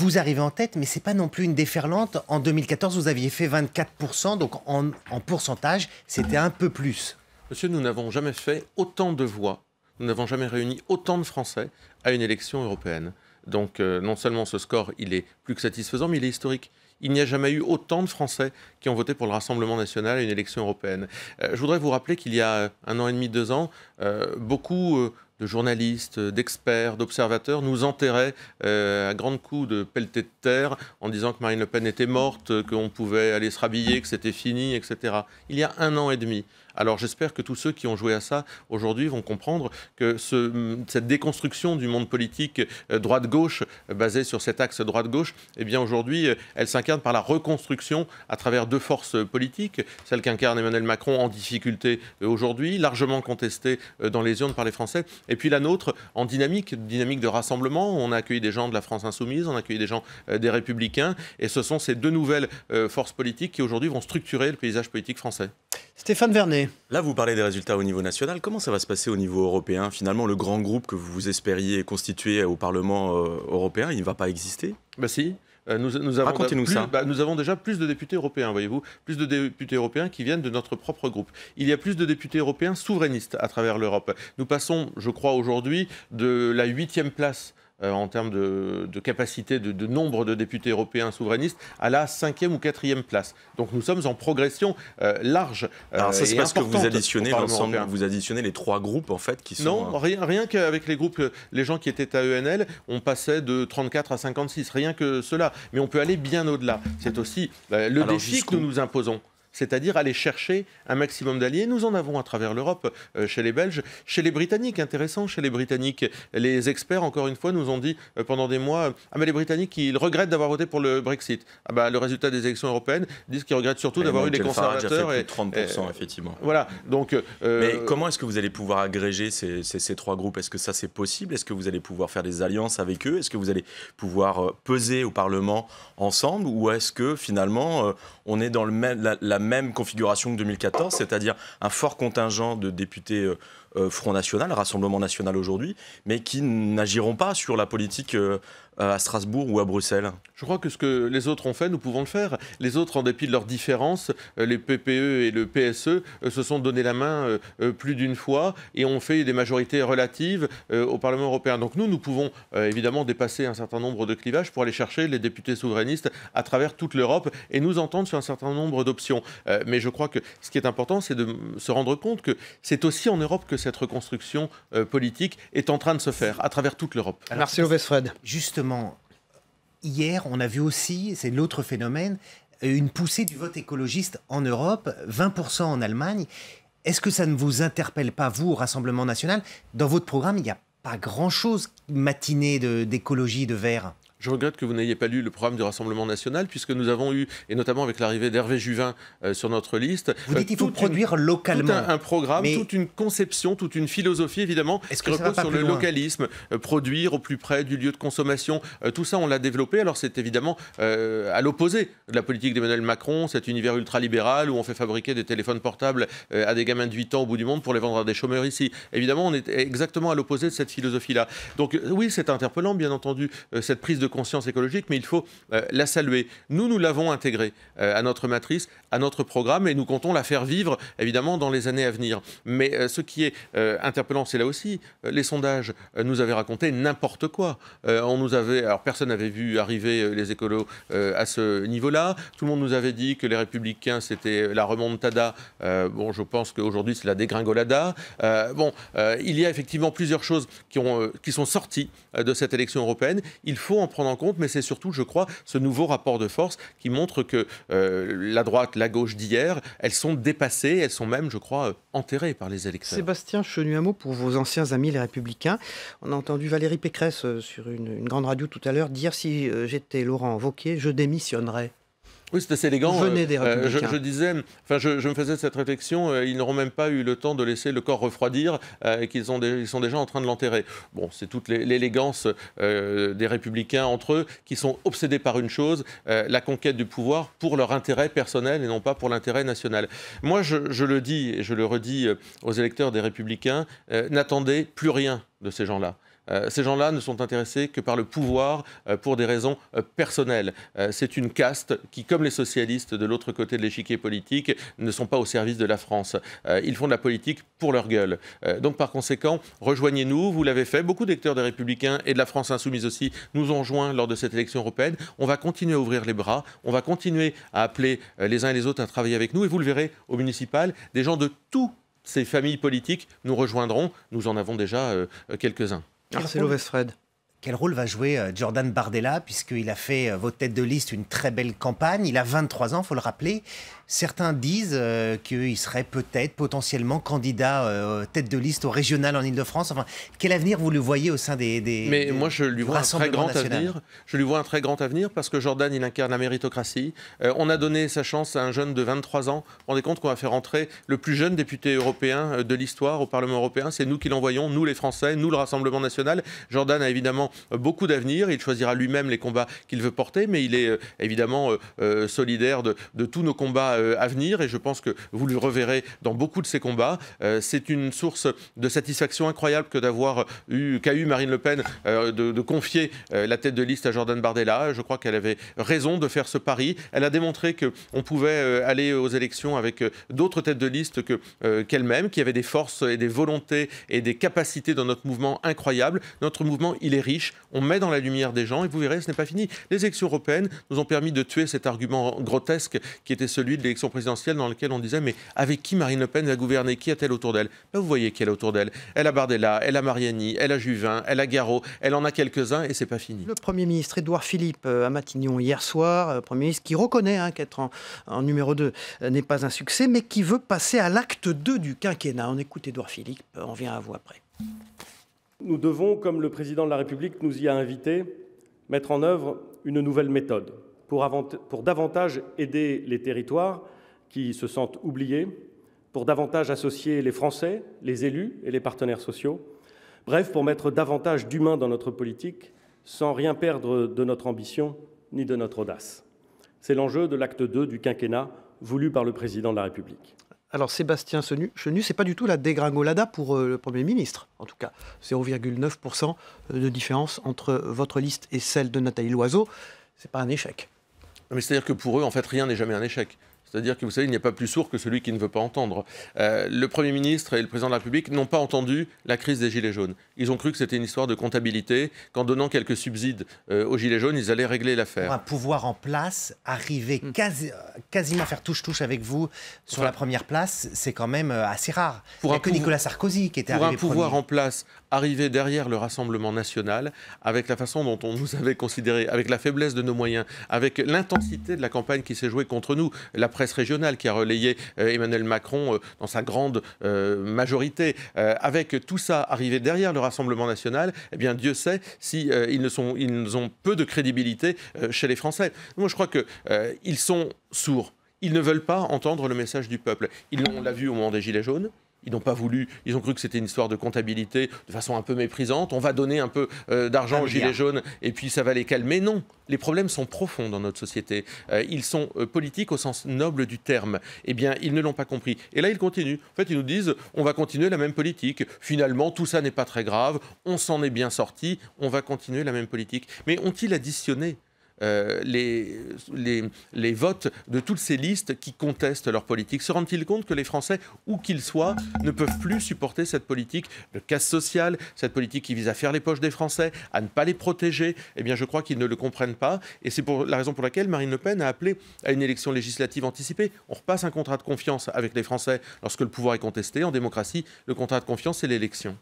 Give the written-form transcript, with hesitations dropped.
Vous arrivez en tête, mais ce n'est pas non plus une déferlante. En 2014, vous aviez fait 24%, donc en pourcentage, c'était un peu plus. Monsieur, nous n'avons jamais fait autant de voix, nous n'avons jamais réuni autant de Français à une élection européenne. Donc non seulement ce score, il est plus que satisfaisant, mais il est historique. Il n'y a jamais eu autant de Français qui ont voté pour le Rassemblement national à une élection européenne. Je voudrais vous rappeler qu'il y a 1 an et demi, 2 ans, beaucoup de journalistes, d'experts, d'observateurs nous enterraient à grands coups de pelletés de terre en disant que Marine Le Pen était morte, qu'on pouvait aller se rhabiller, que c'était fini, etc. Il y a 1 an et demi. Alors j'espère que tous ceux qui ont joué à ça aujourd'hui vont comprendre que cette déconstruction du monde politique droite-gauche, basée sur cet axe droite-gauche, eh bien aujourd'hui, elle s'incarne par la reconstruction à travers 2 forces politiques, celle qu'incarne Emmanuel Macron en difficulté aujourd'hui, largement contestée dans les urnes par les Français, et puis la nôtre en dynamique de rassemblement. On a accueilli des gens de la France Insoumise, on a accueilli des gens des Républicains, et ce sont ces 2 nouvelles forces politiques qui aujourd'hui vont structurer le paysage politique français. Stéphane Vernet. Là, vous parlez des résultats au niveau national. Comment ça va se passer au niveau européen? Finalement, le grand groupe que vous espériez constituer au Parlement européen, il ne va pas exister? Bah si. Nous avons déjà plus de députés européens, voyez-vous, plus de députés européens qui viennent de notre propre groupe. Il y a plus de députés européens souverainistes à travers l'Europe. Nous passons, je crois, aujourd'hui de la 8e place en termes de capacité de nombre de députés européens souverainistes à la 5e ou 4e place. Donc nous sommes en progression large. Alors ça, c'est parce que vous additionnez l'ensemble, vous additionnez les 3 groupes en fait qui sont... Non, rien qu'avec les groupes, les gens qui étaient à ENL, on passait de 34 à 56, rien que cela. Mais on peut aller bien au-delà. C'est aussi le défi que nous nous imposons. C'est-à-dire aller chercher un maximum d'alliés. Nous en avons à travers l'Europe, chez les Belges, chez les Britanniques, intéressant, chez les Britanniques. Les experts, encore une fois, nous ont dit pendant des mois, ah mais les Britanniques, ils regrettent d'avoir voté pour le Brexit. Ah bah, le résultat des élections européennes disent qu'ils regrettent surtout d'avoir eu les conservateurs. Farage a fait plus de 30%, effectivement. Voilà, donc... Mais comment est-ce que vous allez pouvoir agréger ces 3 groupes? Est-ce que ça, c'est possible? Est-ce que vous allez pouvoir faire des alliances avec eux? Est-ce que vous allez pouvoir peser au Parlement ensemble? Ou est-ce que, finalement, on est dans la même configuration que 2014, c'est-à-dire un fort contingent de députés Front National, Rassemblement National aujourd'hui, mais qui n'agiront pas sur la politique à Strasbourg ou à Bruxelles? Je crois que ce que les autres ont fait, nous pouvons le faire. Les autres, en dépit de leurs différences, les PPE et le PSE, se sont donné la main plus d'une fois et ont fait des majorités relatives au Parlement européen. Donc nous pouvons évidemment dépasser un certain nombre de clivages pour aller chercher les députés souverainistes à travers toute l'Europe et nous entendre sur un certain nombre d'options. Mais je crois que ce qui est important, c'est de se rendre compte que c'est aussi en Europe que cette reconstruction politique est en train de se faire, à travers toute l'Europe. Marcelo Westphred. Justement, hier, on a vu aussi, c'est l'autre phénomène, une poussée du vote écologiste en Europe, 20% en Allemagne. Est-ce que ça ne vous interpelle pas, vous, au Rassemblement national? Dans votre programme, il n'y a pas grand-chose matinée d'écologie, de vert. Je regrette que vous n'ayez pas lu le programme du Rassemblement national, puisque nous avons eu, et notamment avec l'arrivée d'Hervé Juvin sur notre liste... Vous dites qu'il faut produire localement. Tout un programme, toute une conception, toute une philosophie, évidemment, qui repose sur le localisme, produire au plus près du lieu de consommation. Tout ça, on l'a développé. Alors c'est évidemment à l'opposé de la politique d'Emmanuel Macron, cet univers ultralibéral où on fait fabriquer des téléphones portables à des gamins de 8 ans au bout du monde pour les vendre à des chômeurs ici. Évidemment, on est exactement à l'opposé de cette philosophie-là. Donc oui, c'est interpellant, bien entendu, cette prise de conscience écologique, mais il faut la saluer. Nous l'avons intégrée à notre matrice, à notre programme, et nous comptons la faire vivre, évidemment, dans les années à venir. Mais ce qui est interpellant, c'est là aussi, les sondages nous avaient raconté n'importe quoi. Alors personne n'avait vu arriver les écolos à ce niveau-là. Tout le monde nous avait dit que les Républicains, c'était la remontada. Je pense qu'aujourd'hui, c'est la dégringolada. Il y a effectivement plusieurs choses qui sont sorties de cette élection européenne. Il faut en prendre en compte, mais c'est surtout, je crois, ce nouveau rapport de force qui montre que la droite, la gauche d'hier, elles sont dépassées, elles sont même, je crois, enterrées par les électeurs. Sébastien Chenu, un mot pour vos anciens amis les Républicains. On a entendu Valérie Pécresse sur une grande radio tout à l'heure dire « Si j'étais Laurent Wauquiez, je démissionnerais ». Oui, c'est assez élégant. Venez des Républicains. Je me faisais cette réflexion, ils n'auront même pas eu le temps de laisser le corps refroidir, et ils sont déjà en train de l'enterrer. Bon, c'est toute l'élégance des Républicains entre eux, qui sont obsédés par une chose, la conquête du pouvoir pour leur intérêt personnel et non pas pour l'intérêt national. Moi, je le dis et je le redis aux électeurs des Républicains, n'attendez plus rien de ces gens-là. Ces gens-là ne sont intéressés que par le pouvoir pour des raisons personnelles. C'est une caste qui, comme les socialistes de l'autre côté de l'échiquier politique, ne sont pas au service de la France. Ils font de la politique pour leur gueule. Donc par conséquent, rejoignez-nous, vous l'avez fait. Beaucoup d'électeurs des Républicains et de la France Insoumise aussi nous ont joints lors de cette élection européenne. On va continuer à ouvrir les bras, on va continuer à appeler les uns et les autres à travailler avec nous. Et vous le verrez au municipal, des gens de toutes ces familles politiques nous rejoindront. Nous en avons déjà quelques-uns. Marcelo Westfred. Quel rôle va jouer Jordan Bardella, puisqu'il a fait votre tête de liste une très belle campagne. Il a 23 ans, il faut le rappeler. Certains disent qu'il serait peut-être potentiellement candidat tête de liste au régional en Ile-de-France. Enfin, quel avenir vous le voyez au sein Mais moi, je lui vois un très grand avenir. Je lui vois un très grand avenir parce que Jordan, il incarne la méritocratie. On a donné sa chance à un jeune de 23 ans. Vous vous rendez compte qu'on va faire entrer le plus jeune député européen de l'histoire au Parlement européen. C'est nous qui l'envoyons, nous les Français, nous le Rassemblement national. Jordan a évidemment beaucoup d'avenir. Il choisira lui-même les combats qu'il veut porter, mais il est évidemment solidaire de tous nos combats à venir, et je pense que vous le reverrez dans beaucoup de ces combats. C'est une source de satisfaction incroyable qu'a eu Marine Le Pen de confier la tête de liste à Jordan Bardella. Je crois qu'elle avait raison de faire ce pari. Elle a démontré qu'on pouvait aller aux élections avec d'autres têtes de liste qu'elle-même, qui avaient des forces et des volontés et des capacités dans notre mouvement incroyables. Notre mouvement, il est riche. On met dans la lumière des gens, et vous verrez, ce n'est pas fini. Les élections européennes nous ont permis de tuer cet argument grotesque qui était celui de l'élection présidentielle, dans lequel on disait mais avec qui Marine Le Pen va gouverner, qui a-t-elle autour d'elle? Ben, vous voyez qui elle a autour d'elle. Elle a Bardella, elle a Mariani, elle a Juvin, elle a Garot, elle en a quelques-uns et c'est pas fini. Le Premier ministre Édouard Philippe à Matignon hier soir, Premier ministre qui reconnaît qu'être en numéro 2 n'est pas un succès, mais qui veut passer à l'acte 2 du quinquennat. On écoute Édouard Philippe, on vient à vous après. Nous devons, comme le président de la République nous y a invités, mettre en œuvre une nouvelle méthode pour davantage aider les territoires qui se sentent oubliés, pour davantage associer les Français, les élus et les partenaires sociaux, bref, pour mettre davantage d'humain dans notre politique sans rien perdre de notre ambition ni de notre audace. C'est l'enjeu de l'acte 2 du quinquennat voulu par le président de la République. Alors Sébastien Chenu, ce n'est pas du tout la dégringolada pour le Premier ministre, en tout cas. 0,9% de différence entre votre liste et celle de Nathalie Loiseau, ce n'est pas un échec. Mais c'est-à-dire que pour eux, en fait, rien n'est jamais un échec. C'est-à-dire que, vous savez, il n'y a pas plus sourd que celui qui ne veut pas entendre. Le Premier ministre et le Président de la République n'ont pas entendu la crise des Gilets jaunes. Ils ont cru que c'était une histoire de comptabilité, qu'en donnant quelques subsides aux Gilets jaunes, ils allaient régler l'affaire. Pour un pouvoir en place, arriver quasiment faire touche-touche avec vous sur la première place, c'est quand même assez rare. Il n'y a que Nicolas Sarkozy qui était arrivé premier. Pour un pouvoir en place, arriver derrière le Rassemblement national, avec la façon dont on nous avait considérés, avec la faiblesse de nos moyens, avec l'intensité de la campagne qui s'est jouée contre nous, la presse régionale qui a relayé Emmanuel Macron dans sa grande majorité, avec tout ça arrivé derrière le Rassemblement national, eh bien Dieu sait si ils ont peu de crédibilité chez les Français. Moi je crois qu'ils sont sourds. Ils ne veulent pas entendre le message du peuple. On l'a vu au moment des Gilets jaunes. Ils n'ont pas voulu, ils ont cru que c'était une histoire de comptabilité de façon un peu méprisante. On va donner un peu d'argent aux Gilets jaunes et puis ça va les calmer. Non, les problèmes sont profonds dans notre société. Ils sont politiques au sens noble du terme. Eh bien, ils ne l'ont pas compris. Et là, ils continuent. En fait, ils nous disent, on va continuer la même politique. Finalement, tout ça n'est pas très grave. On s'en est bien sorti. On va continuer la même politique. Mais ont-ils additionné les votes de toutes ces listes qui contestent leur politique? Se rendent-ils compte que les Français, où qu'ils soient, ne peuvent plus supporter cette politique de casse sociale, cette politique qui vise à faire les poches des Français, à ne pas les protéger? Eh bien, je crois qu'ils ne le comprennent pas. Et c'est la raison pour laquelle Marine Le Pen a appelé à une élection législative anticipée. On repasse un contrat de confiance avec les Français lorsque le pouvoir est contesté. En démocratie, le contrat de confiance, c'est l'élection.